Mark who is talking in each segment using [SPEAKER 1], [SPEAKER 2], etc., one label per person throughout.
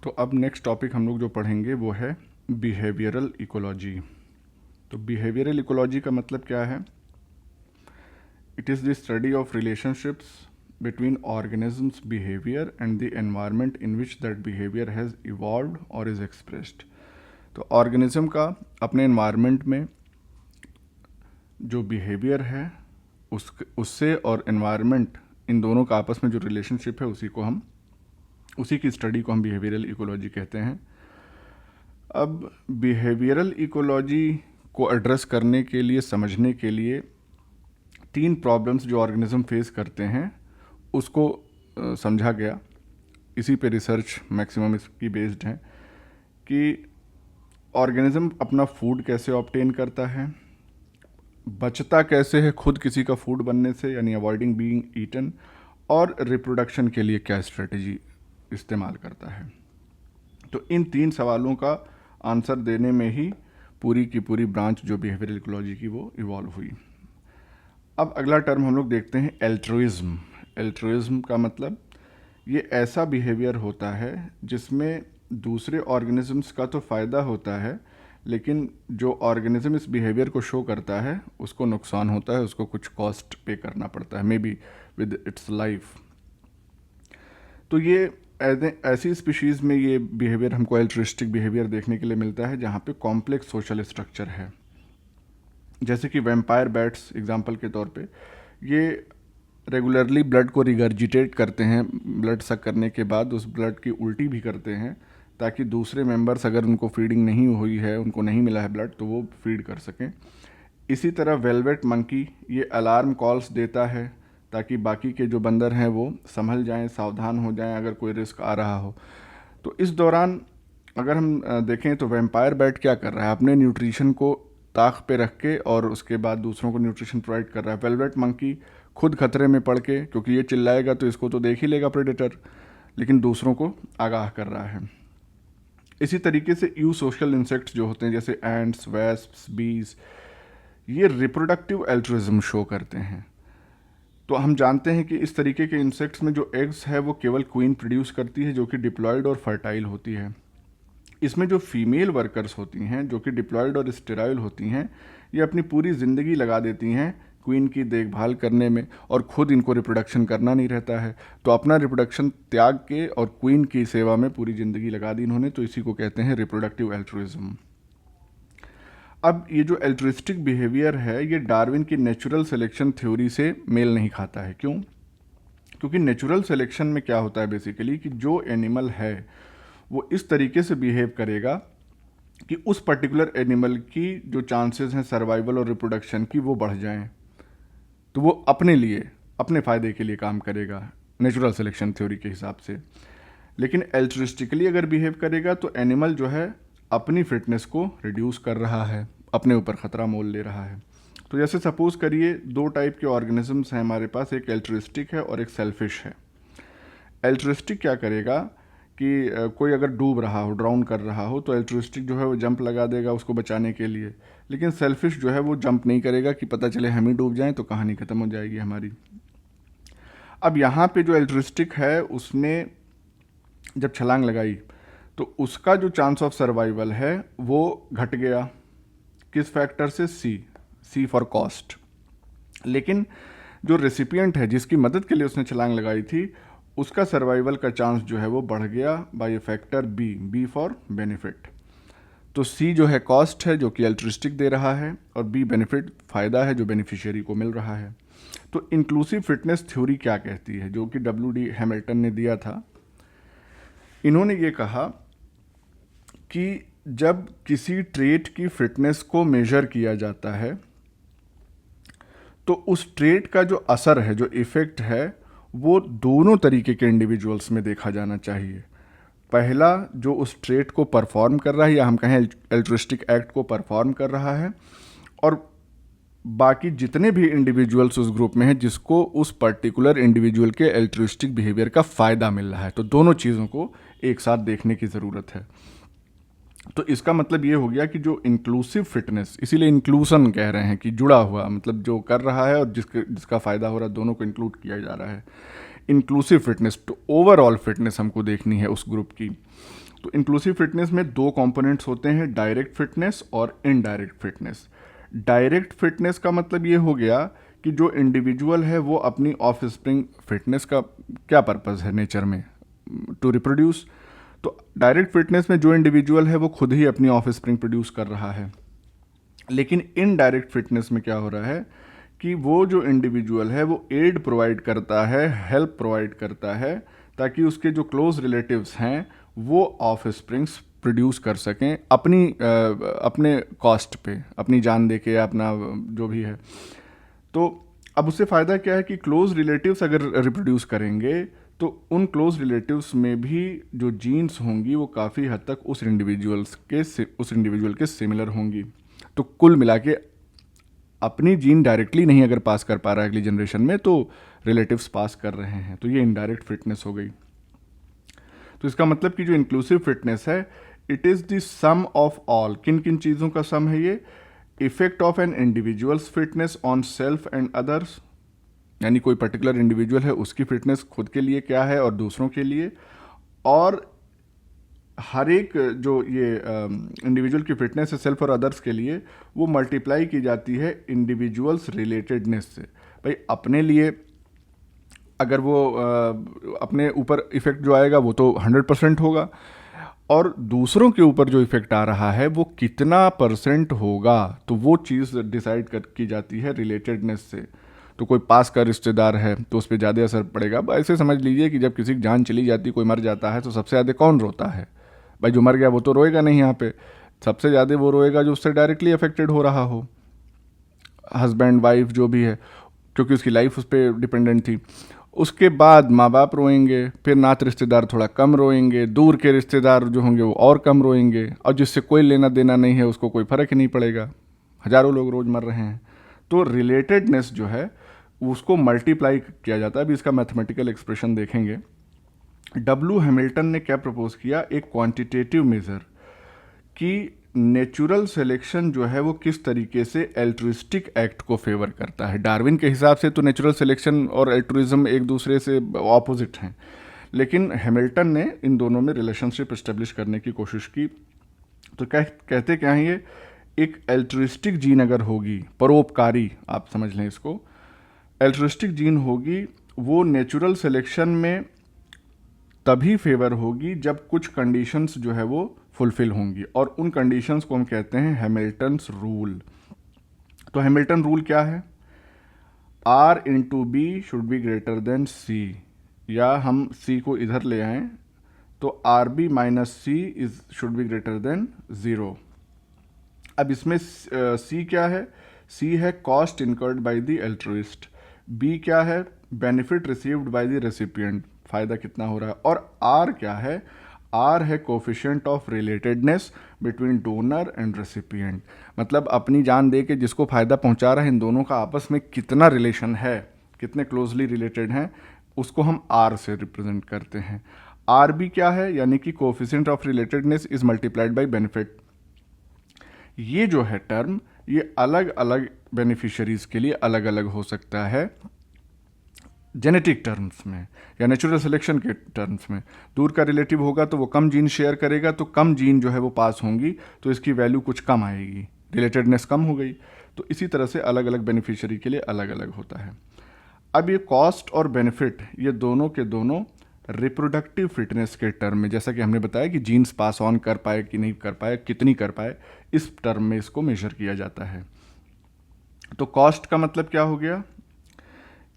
[SPEAKER 1] तो अब next topic हम लोग जो पढ़ेंगे वो है बिहेवियरल इकोलॉजी। तो बिहेवियरल इकोलॉजी का मतलब क्या है? It is the study of relationships between organisms behavior and the environment in which that behavior has evolved or is expressed। तो ऑर्गेनिज्म का अपने एनवायरनमेंट में जो बिहेवियर है उससे और एनवायरनमेंट, इन दोनों का आपस में जो रिलेशनशिप है उसी की स्टडी को हम बिहेवियरल इकोलॉजी कहते हैं। अब बिहेवियरल इकोलॉजी को एड्रेस करने के लिए, समझने के लिए 3 प्रॉब्लम्स जो ऑर्गेनिज्म फेस करते हैं उसको समझा गया। इसी पे रिसर्च मैक्सिमम इसकी बेस्ड है कि ऑर्गेनिज्म अपना फूड कैसे ऑब्टेन करता है, बचता कैसे है खुद किसी का फूड बनने से यानी अवॉइडिंग बीइंग ईटन, और रिप्रोडक्शन के लिए क्या स्ट्रेटजी इस्तेमाल करता है। तो इन 3 सवालों का आंसर देने में ही पूरी की पूरी ब्रांच जो बिहेवियरल इकोलॉजी की वो इवॉल्व हुई। अब अगला टर्म हम लोग देखते हैं एल्ट्रुइज्म। एल्ट्रुइज्म का मतलब ये ऐसा बिहेवियर होता है जिसमें दूसरे ऑर्गेनिजम्स का तो फ़ायदा होता है, लेकिन जो ऑर्गेनिज्म इस बिहेवियर को शो करता है उसको नुकसान होता है, उसको कुछ कॉस्ट पे करना पड़ता है, may be with its life. तो ये ऐसी स्पीशीज़ में ये बिहेवियर हमको एल्ट्रुइस्टिक बिहेवियर देखने के लिए मिलता है जहाँ पे कॉम्प्लेक्स सोशल स्ट्रक्चर है। जैसे कि वैम्पायर बैट्स एग्जांपल के तौर पे, ये रेगुलरली ब्लड को रिगर्जिटेट करते हैं, ब्लड सक करने के बाद उस ब्लड की उल्टी भी करते हैं ताकि दूसरे मेंबर्स अगर उनको फीडिंग नहीं हुई है, उनको नहीं मिला है ब्लड, तो वो फीड कर सकें। इसी तरह वेलवेट मंकी ये अलार्म कॉल्स देता है ताकि बाकी के जो बंदर हैं वो संभल जाएं, सावधान हो जाएं अगर कोई रिस्क आ रहा हो। तो इस दौरान अगर हम देखें तो वैम्पायर बैट क्या कर रहा है, अपने न्यूट्रिशन को ताक पे रख के और उसके बाद दूसरों को न्यूट्रिशन प्रोवाइड कर रहा है। वेलवेट मंकी खुद खतरे में पड़ के, क्योंकि ये चिल्लाएगा तो इसको तो देख ही लेगा प्रेडेटर, लेकिन दूसरों को आगाह कर रहा है। इसी तरीके से यू सोशल इंसेक्ट्स जो होते हैं जैसे एंट्स, वेस्प्स, बीज, ये रिप्रोडक्टिव एल्ट्रुइज्म शो करते हैं। तो हम जानते हैं कि इस तरीके के इंसेक्ट्स में जो एग्स है वो केवल क्वीन प्रोड्यूस करती है जो कि डिप्लॉयड और फर्टाइल होती है। इसमें जो फीमेल वर्कर्स होती हैं जो कि डिप्लॉयड और स्टेराइल होती हैं, ये अपनी पूरी ज़िंदगी लगा देती हैं क्वीन की देखभाल करने में और खुद इनको रिप्रोडक्शन करना नहीं रहता है, तो अपना रिप्रोडक्शन त्याग के और क्वीन की सेवा में पूरी ज़िंदगी लगा दी इन्होंने। तो इसी को कहते हैं रिप्रोडक्टिव एल्ट्रुइज्म। अब ये जो एल्ट्रुइस्टिक बिहेवियर है ये डार्विन की नेचुरल सिलेक्शन थ्योरी से मेल नहीं खाता है। क्यों? क्योंकि नेचुरल सिलेक्शन में क्या होता है बेसिकली कि जो एनिमल है वो इस तरीके से बिहेव करेगा कि उस पर्टिकुलर एनिमल की जो चांसेस हैं सर्वाइवल और रिप्रोडक्शन की वो बढ़ जाएं, तो वो अपने लिए, अपने फ़ायदे के लिए काम करेगा नेचुरल सिलेक्शन थ्योरी के हिसाब से। लेकिन एल्ट्रुइस्टिकली अगर बिहेव करेगा तो एनिमल जो है अपनी फिटनेस को रिड्यूस कर रहा है, अपने ऊपर ख़तरा मोल ले रहा है। तो जैसे सपोज़ करिए 2 टाइप के ऑर्गेनिजम्स हैं हमारे पास, एक एल्ट्रुइस्टिक है और एक सेल्फिश है। एल्ट्रुइस्टिक क्या करेगा कि कोई अगर डूब रहा हो, ड्राउन कर रहा हो, तो एल्ट्रुइस्टिक जो है वो जंप लगा देगा उसको बचाने के लिए। लेकिन सेल्फिश जो है वो जंप नहीं करेगा कि पता चले हम ही डूब जाएं तो कहानी ख़त्म हो जाएगी हमारी। अब यहाँ पे जो एल्ट्रुइस्टिक है उसने जब छलांग लगाई तो उसका जो चांस ऑफ सर्वाइवल है वो घट गया। किस फैक्टर से? सी फॉर कॉस्ट। लेकिन जो रेसिपिएंट है जिसकी मदद के लिए उसने छलांग लगाई थी, उसका सर्वाइवल का चांस जो है वो बढ़ गया by factor B for benefit. तो सी जो है कॉस्ट है जो कि एल्ट्रुइस्टिक दे रहा है, और बी बेनिफिट, फ़ायदा है जो बेनिफिशियरी को मिल रहा है। तो इंक्लूसिव फिटनेस थ्योरी क्या कहती है, जो कि W.D. हैमिल्टन ने दिया था। इन्होंने ये कहा कि जब किसी ट्रेट की फिटनेस को मेजर किया जाता है तो उस ट्रेट का जो असर है, जो इफ़ेक्ट है, वो दोनों तरीके के इंडिविजुअल्स में देखा जाना चाहिए। पहला जो उस ट्रेट को परफॉर्म कर रहा है या हम कहें एल्ट्रुइस्टिक एक्ट को परफॉर्म कर रहा है, और बाकी जितने भी इंडिविजुअल्स उस ग्रुप में हैं जिसको उस पर्टिकुलर इंडिविजुअल के एल्ट्रुइस्टिक बिहेवियर का फ़ायदा मिल रहा है। तो दोनों चीज़ों को एक साथ देखने की ज़रूरत है। तो इसका मतलब ये हो गया कि जो इंक्लूसिव फिटनेस, इसीलिए इंक्लूसन कह रहे हैं कि जुड़ा हुआ, मतलब जो कर रहा है और जिसका फ़ायदा हो रहा है, दोनों को इंक्लूड किया जा रहा है। इंक्लूसिव फिटनेस, तो ओवरऑल फिटनेस हमको देखनी है उस ग्रुप की। तो इंक्लूसिव फिटनेस में दो कंपोनेंट्स होते हैं, डायरेक्ट फिटनेस और इनडायरेक्ट फिटनेस। डायरेक्ट फिटनेस का मतलब ये हो गया कि जो इंडिविजुअल है वो अपनी ऑफ स्प्रिंग फिटनेस का क्या पर्पज़ है नेचर में, टू रिप्रोड्यूस। तो डायरेक्ट फिटनेस में जो इंडिविजुअल है वो खुद ही अपनी ऑफ स्प्रिंग प्रोड्यूस कर रहा है। लेकिन इनडायरेक्ट फिटनेस में क्या हो रहा है कि वो जो इंडिविजुअल है वो एड प्रोवाइड करता है, हेल्प प्रोवाइड करता है, ताकि उसके जो क्लोज रिलेटिव्स हैं वो ऑफ स्प्रिंग्स प्रोड्यूस कर सकें अपने कॉस्ट पे, अपनी जान दे के या अपना जो भी है। तो अब उससे फ़ायदा क्या है कि क्लोज रिलेटिव्स अगर रिप्रोड्यूस करेंगे तो उन क्लोज रिलेटिव्स में भी जो जीन्स होंगी वो काफ़ी हद तक उस इंडिविजुअल के सिमिलर होंगी। तो कुल मिला के अपनी जीन डायरेक्टली नहीं अगर पास कर पा रहा है अगली जनरेशन में, तो रिलेटिव्स पास कर रहे हैं, तो ये इनडायरेक्ट फिटनेस हो गई। तो इसका मतलब कि जो इंक्लूसिव फिटनेस है, it is the sum of all. किन किन चीज़ों का सम है ये? Effect of an individual's fitness on self and others, यानी कोई पर्टिकुलर इंडिविजुअल है उसकी फिटनेस खुद के लिए क्या है और दूसरों के लिए, और हर एक जो ये इंडिविजुअल की फिटनेस है सेल्फ और अदर्स के लिए, वो मल्टीप्लाई की जाती है इंडिविजुअल्स रिलेटेडनेस से। भाई अपने लिए अगर वो अपने ऊपर इफेक्ट जो आएगा वो तो 100% होगा, और दूसरों के ऊपर जो इफेक्ट आ रहा है वो कितना % होगा, तो वो चीज़ डिसाइड की जाती है रिलेटेडनेस से। तो कोई पास का रिश्तेदार है तो उस पर ज़्यादा असर पड़ेगा। ऐसे समझ लीजिए कि जब किसी की जान चली जाती, कोई मर जाता है, तो सबसे ज़्यादा कौन रोता है? भाई जो मर गया वो तो रोएगा नहीं, यहाँ पे सबसे ज़्यादा वो रोएगा जो उससे डायरेक्टली अफेक्टेड हो रहा हो, हस्बैंड वाइफ जो भी है, क्योंकि उसकी लाइफ उस पर डिपेंडेंट थी। उसके बाद माँ बाप रोएंगे, फिर नात रिश्तेदार थोड़ा कम रोएंगे, दूर के रिश्तेदार जो होंगे वो और कम रोएंगे, और जिससे कोई लेना देना नहीं है उसको कोई फ़र्क ही नहीं पड़ेगा। हज़ारों लोग रोज़ मर रहे हैं। तो रिलेटेडनेस जो है उसको मल्टीप्लाई किया जाता है। अभी इसका मैथमेटिकल एक्सप्रेशन देखेंगे। डब्ल्यू हैमिल्टन ने क्या प्रपोज किया? एक क्वांटिटेटिव मेजर कि नेचुरल सिलेक्शन जो है वो किस तरीके से एल्ट्रुइस्टिक एक्ट को फेवर करता है। डार्विन के हिसाब से तो नेचुरल सिलेक्शन और एल्ट्रुइज्म एक दूसरे से ऑपोजिट हैं, लेकिन हैमिल्टन ने इन दोनों में रिलेशनशिप इस्टेब्लिश करने की कोशिश की। तो कहते क्या हैं ये? एक एल्ट्रुइस्टिक जीन अगर होगी, परोपकारी आप समझ लें इसको, एल्ट्रुइस्टिक जीन होगी, वो नेचुरल सिलेक्शन में तभी फेवर होगी जब कुछ कंडीशंस जो है वो फुलफिल होंगी, और उन कंडीशंस को हम कहते हैं हैमिल्टन्स रूल। तो हैमिल्टन रूल क्या है? R into B should be greater than C, या हम C को इधर ले आएं तो RB minus C is should be greater than 0। अब इसमें C क्या है? C है cost incurred by the altruist, B क्या है? Benefit received by the recipient, फ़ायदा कितना हो रहा है, और R क्या है? R है coefficient of relatedness between donor and recipient, मतलब अपनी जान दे के जिसको फ़ायदा पहुंचा रहा है, इन दोनों का आपस में कितना रिलेशन है, कितने क्लोजली रिलेटेड हैं, उसको हम R से रिप्रेजेंट करते हैं। RB क्या है? यानी कि coefficient of relatedness is multiplied by benefit. ये जो है टर्म, ये अलग अलग बेनिफिशरीज के लिए अलग अलग हो सकता है, जेनेटिक टर्म्स में या नेचुरल सिलेक्शन के टर्म्स में। दूर का रिलेटिव होगा तो वो कम जीन शेयर करेगा, तो कम जीन जो है वो पास होंगी, तो इसकी वैल्यू कुछ कम आएगी, रिलेटेडनेस कम हो गई। तो इसी तरह से अलग अलग बेनिफिशियरी के लिए अलग अलग होता है। अब ये कॉस्ट और बेनिफिट, ये दोनों के दोनों रिप्रोडक्टिव फिटनेस के टर्म में, जैसा कि हमने बताया कि जीन्स पास ऑन कर पाए कि नहीं कर पाए, कितनी कर पाए, इस टर्म में इसको मेजर किया जाता है। तो कॉस्ट का मतलब क्या हो गया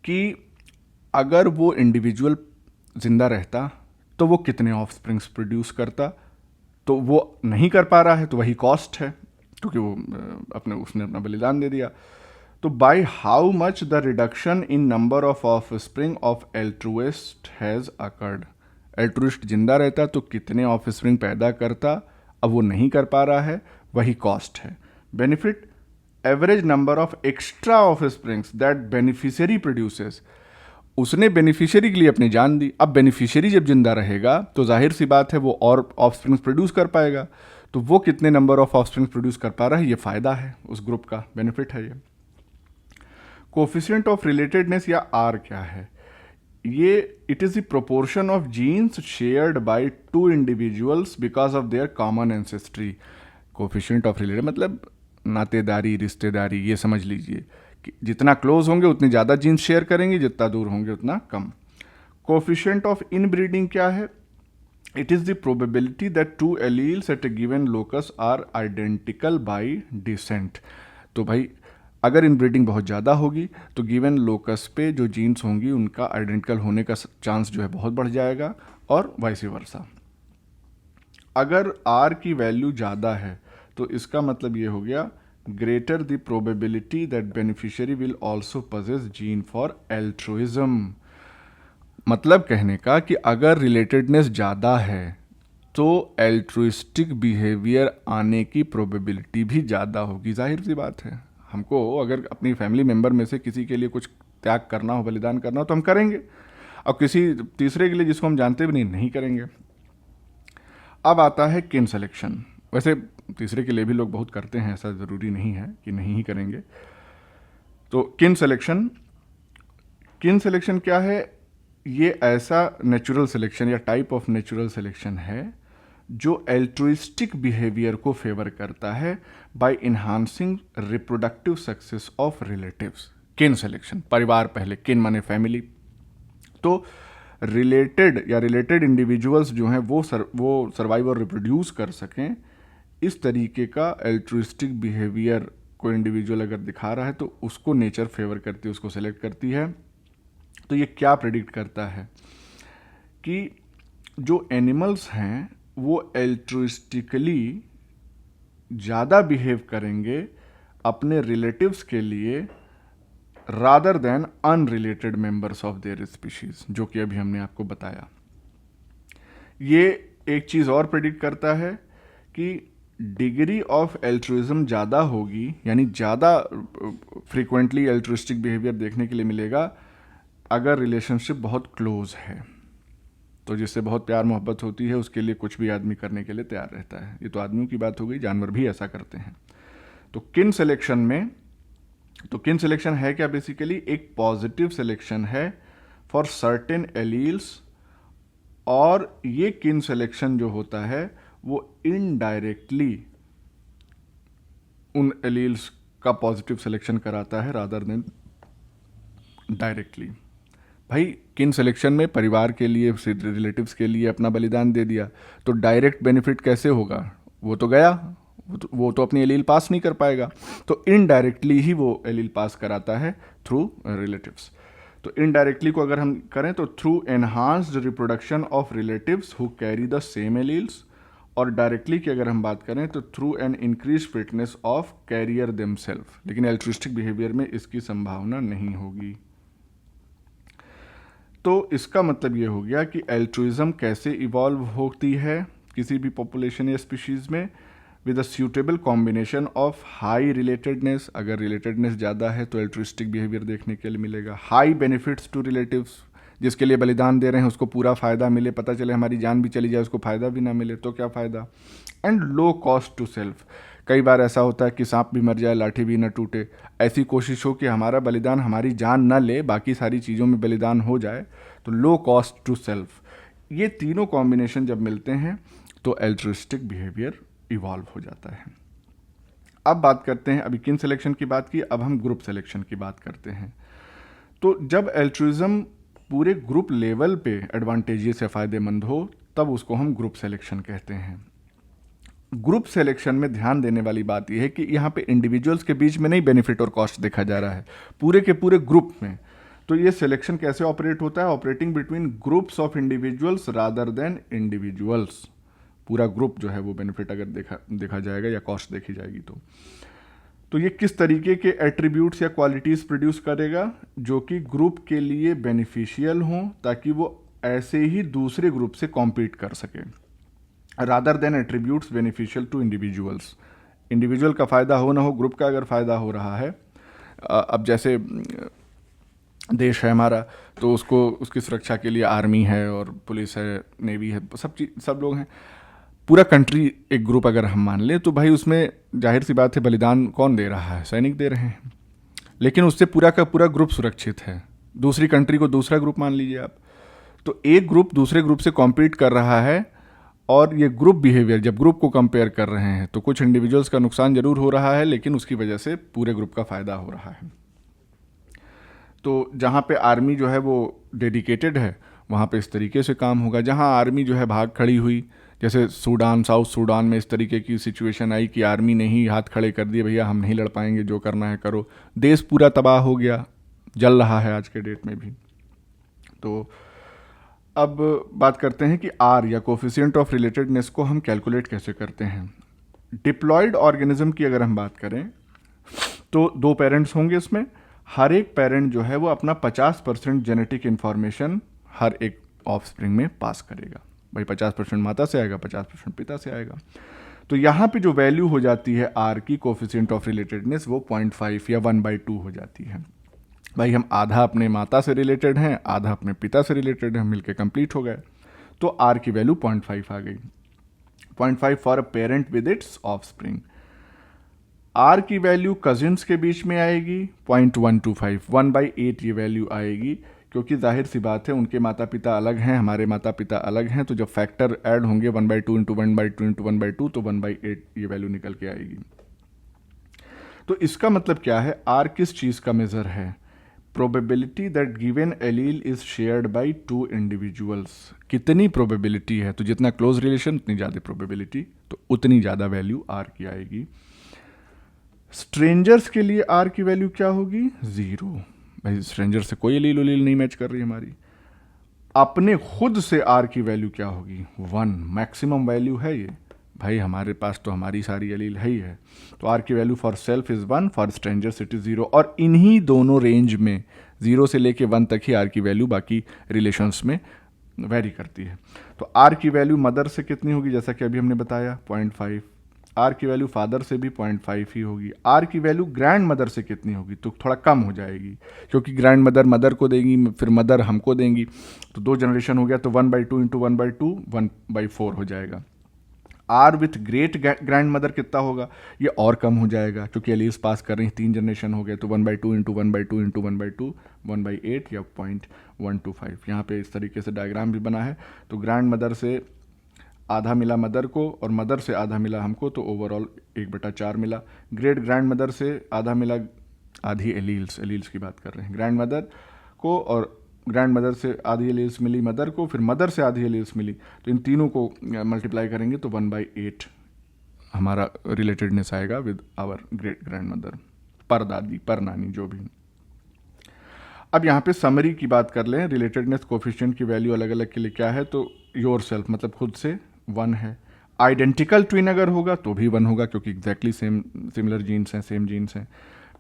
[SPEAKER 1] कि अगर वो इंडिविजुअल जिंदा रहता तो वो कितने ऑफस्प्रिंग्स प्रोड्यूस करता, तो वो नहीं कर पा रहा है तो वही कॉस्ट है, क्योंकि वो उसने अपना बलिदान दे दिया। तो by how much the reduction in number of offspring of altruist has occurred, altruist जिंदा रहता तो कितने ऑफस्प्रिंग पैदा करता, अब वो नहीं कर पा रहा है, वही कॉस्ट है। Benefit, average number of extra offsprings that beneficiary produces, उसने बेनिफिशियरी के लिए अपनी जान दी, अब बेनिफिशियरी जब जिंदा रहेगा तो जाहिर सी बात है वो और ऑफस्प्रिंग्स प्रोड्यूस कर पाएगा, तो वो कितने नंबर ऑफ ऑफस्प्रिंग्स प्रोड्यूस कर पा रहा है, ये फ़ायदा है उस ग्रुप का, बेनिफिट है ये। कोफिशिएंट ऑफ रिलेटेडनेस या R क्या है? ये it is the proportion of genes shared by two individuals because of their common ancestry. Coefficient of relation मतलब नातेदारी, रिश्तेदारी, ये समझ लीजिए कि जितना क्लोज होंगे उतनी ज़्यादा जीन्स शेयर करेंगे, जितना दूर होंगे उतना कम। कोफिशिएंट ऑफ इनब्रीडिंग क्या है? It is the probability that two alleles at a given locus are identical by descent. तो भाई अगर इनब्रीडिंग बहुत ज़्यादा होगी तो गिवन लोकस पे जो जीन्स होंगी उनका आइडेंटिकल होने का चांस जो है बहुत बढ़ जाएगा, और वाइस वर्सा। अगर आर की वैल्यू ज़्यादा है तो इसका मतलब ये हो गया greater the probability that beneficiary will also possess gene for altruism. मतलब कहने का कि अगर रिलेटेडनेस ज़्यादा है तो एल्ट्रुइस्टिक बिहेवियर आने की प्रोबेबिलिटी भी ज़्यादा होगी। जाहिर सी बात है, हमको अगर अपनी फैमिली मेम्बर में से किसी के लिए कुछ त्याग करना हो, बलिदान करना हो तो हम करेंगे, और किसी तीसरे के लिए जिसको हम जानते भी नहीं करेंगे। अब आता है किन सिलेक्शन। वैसे तीसरे के लिए भी लोग बहुत करते हैं, ऐसा ज़रूरी नहीं है कि नहीं ही करेंगे। तो किन सिलेक्शन क्या है? ये ऐसा नेचुरल सिलेक्शन या टाइप ऑफ नेचुरल सिलेक्शन है जो एल्ट्रुइस्टिक बिहेवियर को फेवर करता है by enhancing reproductive success of relatives. Kin selection, परिवार पहले, किन माने फैमिली। तो रिलेटेड इंडिविजुअल्स जो हैं वो सर्वाइव और रिप्रोड्यूस कर सकें, इस तरीके का एल्ट्रुइस्टिक बिहेवियर कोई इंडिविजुअल अगर दिखा रहा है तो उसको नेचर फेवर करती है, उसको सेलेक्ट करती है। तो ये क्या प्रेडिक्ट करता है कि जो एनिमल्स हैं वो एल्ट्रुइस्टिकली ज़्यादा बिहेव करेंगे अपने रिलेटिव्स के लिए rather than unrelated members of their species, जो कि अभी हमने आपको बताया। ये एक चीज़ और प्रेडिक्ट करता है कि डिग्री ऑफ एल्ट्रुइज्म ज़्यादा होगी, यानी ज़्यादा फ्रीक्वेंटली एल्ट्रुइस्टिक बिहेवियर देखने के लिए मिलेगा अगर रिलेशनशिप बहुत क्लोज है। तो जिससे बहुत प्यार मोहब्बत होती है उसके लिए कुछ भी आदमी करने के लिए तैयार रहता है। ये तो आदमियों की बात हो गई, जानवर भी ऐसा करते हैं। तो किन सिलेक्शन है क्या? बेसिकली एक पॉजिटिव सिलेक्शन है फॉर सर्टेन एलील्स, और ये किन सिलेक्शन जो होता है वो इनडायरेक्टली उन एलील्स का पॉजिटिव सिलेक्शन कराता है रादर देन डायरेक्टली। भाई किन सिलेक्शन में परिवार के लिए, रिलेटिव्स के लिए अपना बलिदान दे दिया, तो डायरेक्ट बेनिफिट कैसे होगा? वो तो गया, वो तो अपनी एलील पास नहीं कर पाएगा, तो इनडायरेक्टली ही वो एलील पास कराता है थ्रू रिलेटिव्स। तो इनडायरेक्टली को अगर हम करें तो through enhanced reproduction of relatives who carry the same alleles, और डायरेक्टली की अगर हम बात करें तो through an increase fitness of carrier themselves. लेकिन एल्ट्रुइस्टिक बिहेवियर में इसकी संभावना नहीं होगी। तो इसका मतलब ये हो गया कि एल्ट्रुइज्म कैसे इवॉल्व होती है किसी भी पॉपुलेशन या स्पीशीज़ में, with a suitable combination of high relatedness. अगर रिलेटेडनेस ज़्यादा है तो एल्ट्रुइस्टिक बिहेवियर देखने के लिए मिलेगा। हाई बेनिफिट्स टू रिलेटिव्स, जिसके लिए बलिदान दे रहे हैं उसको पूरा फ़ायदा मिले, पता चले हमारी जान भी चली जाए उसको फ़ायदा भी ना मिले तो क्या फ़ायदा। And low cost to self. कई बार ऐसा होता है कि सांप भी मर जाए लाठी भी न टूटे, ऐसी कोशिश हो कि हमारा बलिदान हमारी जान न ले, बाकी सारी चीज़ों में बलिदान हो जाए, तो लो कॉस्ट टू सेल्फ। ये तीनों कॉम्बिनेशन जब मिलते हैं तो एल्ट्रुइस्टिक बिहेवियर इवॉल्व हो जाता है। अब बात करते हैं, अभी किन सिलेक्शन की बात की, अब हम ग्रुप सिलेक्शन की बात करते हैं। तो जब एल्ट्रुइज्म पूरे ग्रुप लेवल पे एडवांटेजियस या फ़ायदेमंद हो तब उसको हम ग्रुप सिलेक्शन कहते हैं। ग्रुप सिलेक्शन में ध्यान देने वाली बात यह है कि यहाँ पे इंडिविजुअल्स के बीच में नहीं बेनिफिट और कॉस्ट देखा जा रहा है, पूरे के पूरे ग्रुप में। तो ये सिलेक्शन कैसे ऑपरेट होता है? Operating between groups of individuals rather than individuals. पूरा ग्रुप जो है वो बेनिफिट अगर देखा जाएगा या कॉस्ट देखी जाएगी तो ये किस तरीके के एट्रीब्यूट्स या क्वालिटीज़ प्रोड्यूस करेगा जो कि ग्रुप के लिए बेनिफिशियल हों, ताकि वो ऐसे ही दूसरे ग्रुप से कॉम्पीट कर सके, rather than attributes beneficial to individuals. Individual का फ़ायदा हो ना हो, ग्रुप का अगर फ़ायदा हो रहा है, अब जैसे देश है हमारा तो उसको उसकी सुरक्षा के लिए आर्मी है और पुलिस है, नेवी है, सब लोग हैं, पूरा कंट्री एक ग्रुप अगर हम मान लें तो भाई उसमें जाहिर सी बात है बलिदान कौन दे रहा है? सैनिक दे रहे हैं, लेकिन उससे पूरा का पूरा ग्रुप सुरक्षित है। दूसरी कंट्री को दूसरा ग्रुप मान लीजिए आप। तो एक ग्रुप दूसरे ग्रुप से कॉम्पीट कर रहा है, और ये ग्रुप बिहेवियर, जब ग्रुप को कंपेयर कर रहे हैं तो कुछ इंडिविजुअल्स का नुकसान जरूर हो रहा है, लेकिन उसकी वजह से पूरे ग्रुप का फ़ायदा हो रहा है। तो जहाँ पे आर्मी जो है वो डेडिकेटेड है, वहाँ पे इस तरीके से काम होगा। जहाँ आर्मी जो है भाग खड़ी हुई, जैसे सूडान, साउथ सूडान में इस तरीके की सिचुएशन आई कि आर्मी ने ही हाथ खड़े कर दिए, भैया हम नहीं लड़ पाएंगे, जो करना है करो, देश पूरा तबाह हो गया, जल रहा है आज के डेट में भी। तो अब बात करते हैं कि आर या कोफिशिएंट ऑफ रिलेटेडनेस को हम कैलकुलेट कैसे करते हैं। डिप्लॉयड ऑर्गेनिज्म की अगर हम बात करें तो 2 पेरेंट्स होंगे इसमें। हर एक पेरेंट जो है वो अपना 50% जेनेटिक इंफॉर्मेशन हर एक ऑफस्प्रिंग में पास करेगा। भाई 50% माता से आएगा, 50% पिता से आएगा। तो यहाँ पे जो वैल्यू हो जाती है आर की कोफिशिएंट ऑफ रिलेटेडनेस, वो 0.5 या 1/2 हो जाती है। भाई हम आधा अपने माता से रिलेटेड हैं, आधा अपने पिता से रिलेटेड हैं, मिलके कंप्लीट हो गए। तो आर की वैल्यू 0.5 आ गई। 0.5 for a parent with its offspring. R की वैल्यू कजिन्स के बीच में आएगी 0.125, 1/8 ये वैल्यू आएगी, क्योंकि जाहिर सी बात है उनके माता पिता अलग हैं, हमारे माता पिता अलग हैं, तो जब फैक्टर ऐड होंगे 1/2 इंटू 1/2 इंटू 1/2, तो 1/8 ये वैल्यू निकल के आएगी। तो इसका मतलब क्या है, आर किस चीज़ का मेजर है? Probability that given allele is shared by 2 individuals. कितनी प्रोबेबिलिटी है, तो जितना क्लोज रिलेशन उतनी ज़्यादा प्रोबेबिलिटी, तो उतनी ज़्यादा वैल्यू आर की आएगी। स्ट्रेंजर्स के लिए आर की वैल्यू क्या होगी? 0। भाई स्ट्रेंजर से कोई एलील उलील नहीं मैच कर रही हमारी। अपने खुद से आर की वैल्यू क्या होगी? 1। मैक्सिमम वैल्यू है ये, भाई हमारे पास तो हमारी सारी एलील है ही है। तो आर की value for self is 1, for strangers it is 0। और इन्हीं दोनों रेंज में 0 से लेके 1 तक ही आर की वैल्यू बाकी रिलेशंस में वेरी करती है। तो आर की वैल्यू मदर से कितनी होगी, जैसा कि अभी हमने बताया 0.5। आर की वैल्यू फादर से भी 0.5 ही होगी। आर की वैल्यू ग्रैंड मदर से कितनी होगी, तो थोड़ा कम हो जाएगी, क्योंकि ग्रैंड मदर मदर को देंगी, फिर मदर हमको देंगी, तो 2 जनरेशन हो गया, तो 1/2 इंटू 1/2 1/4 हो जाएगा। R with great grandmother कितना होगा, ये और कम हो जाएगा, क्योंकि एलीज पास कर रही हैं, 3 जनरेशन हो गए, तो 1/2 इंटू 1/2 इंटू 1/2 1/8 या 0.125। यहाँ पे इस तरीके से डायग्राम भी बना है। तो ग्रैंड मदर से आधा मिला मदर को, और मदर से आधा मिला हमको, तो ओवरऑल 1/4 मिला। ग्रेट ग्रैंड मदर से आधा मिला, आधी एलील्स की बात कर रहे हैं, ग्रैंड मदर को, और ग्रैंड मदर से आधी एलील्स मिली मदर को, फिर मदर से आधी एलील्स मिली, तो इन तीनों को मल्टीप्लाई करेंगे तो 1/8 हमारा रिलेटेडनेस आएगा with our great grandmother, पर दादी, पर नानी, जो भी। अब यहाँ पे समरी की बात कर लें, रिलेटेडनेस कोफिशिएंट की वैल्यू अलग अलग के लिए क्या है, तो योर सेल्फ मतलब खुद से 1 है। आइडेंटिकल ट्विन अगर होगा तो भी 1 होगा, क्योंकि एग्जैक्टली सिमिलर जीन्स हैं, सेम जीन्स हैं।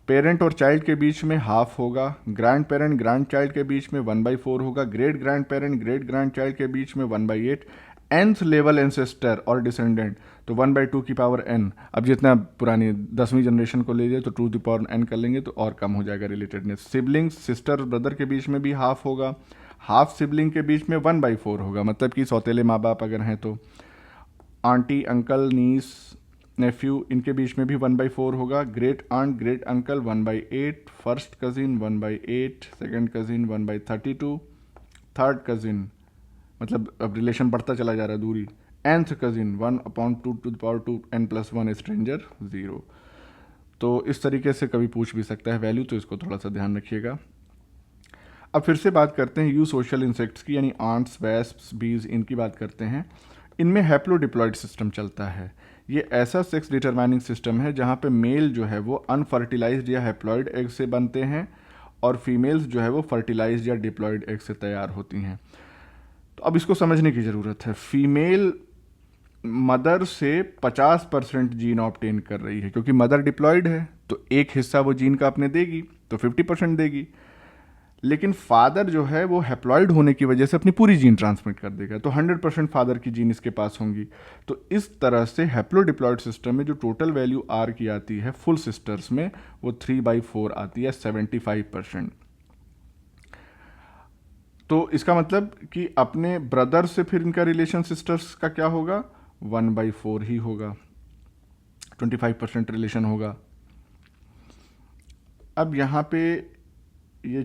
[SPEAKER 1] पेरेंट और चाइल्ड के बीच में हाफ होगा। ग्रैंड पेरेंट ग्रैंड चाइल्ड के बीच में 1/4 होगा। Great grand parent great grand child के बीच में 1/8। nth लेवल एंसेस्टर और डिसेंडेंट तो 1/2 की पावर n। अब जितना पुरानी 10वीं जनरेशन को ले जाए तो 2 की पावर n कर लेंगे तो और कम हो जाएगा रिलेटेडनेस। सिबलिंग्स सिस्टर ब्रदर के बीच में भी हाफ होगा। हाफ सिबलिंग के बीच में 1/4 होगा, मतलब कि सौतेले माँ बाप अगर हैं तो। आंटी अंकल नीस नेफ्यू इनके बीच में भी 1/4 होगा। Great aunt great uncle 1/8। First cousin 1/8। Second cousin 1/32। Third cousin मतलब अब रिलेशन बढ़ता चला जा रहा है, दूरी। nth cousin 1/2 n+1 stranger 0। तो इस तरीके से कभी पूछ भी सकता है वैल्यू, तो इसको थोड़ा सा ध्यान रखिएगा। अब फिर से बात करते हैं यू सोशल इंसेक्ट्स की, यानी आंट्स वेस्प्स बीज, इनकी बात करते हैं। इनमें हैप्लोडिप्लॉइड सिस्टम चलता है। ये ऐसा सेक्स डिटरमाइनिंग सिस्टम है जहाँ पे मेल जो है वो अनफर्टिलाइज्ड या हैप्लॉइड एग से बनते हैं, और फीमेल्स जो है वो फर्टिलाइज्ड या डिप्लॉइड एग से तैयार होती हैं। तो अब इसको समझने की ज़रूरत है। फीमेल मदर से 50% जीन ऑब्टेन कर रही है, क्योंकि मदर डिप्लॉयड है, तो एक हिस्सा वो जीन का अपने देगी, तो 50% देगी। लेकिन फादर जो है वो हैप्लॉइड होने की वजह से अपनी पूरी जीन ट्रांसमिट कर देगा, तो 100% फादर की जीन इसके पास होंगी। तो इस तरह से हैप्लोडिप्लॉइड सिस्टम में जो टोटल वैल्यू आर की आती है फुल सिस्टर्स में, वो 3/4 आती है, 75%। तो इसका मतलब कि अपने ब्रदर से फिर इनका रिलेशन सिस्टर्स का क्या होगा, 1/4 ही होगा, 25% रिलेशन होगा। अब यहाँ पे ये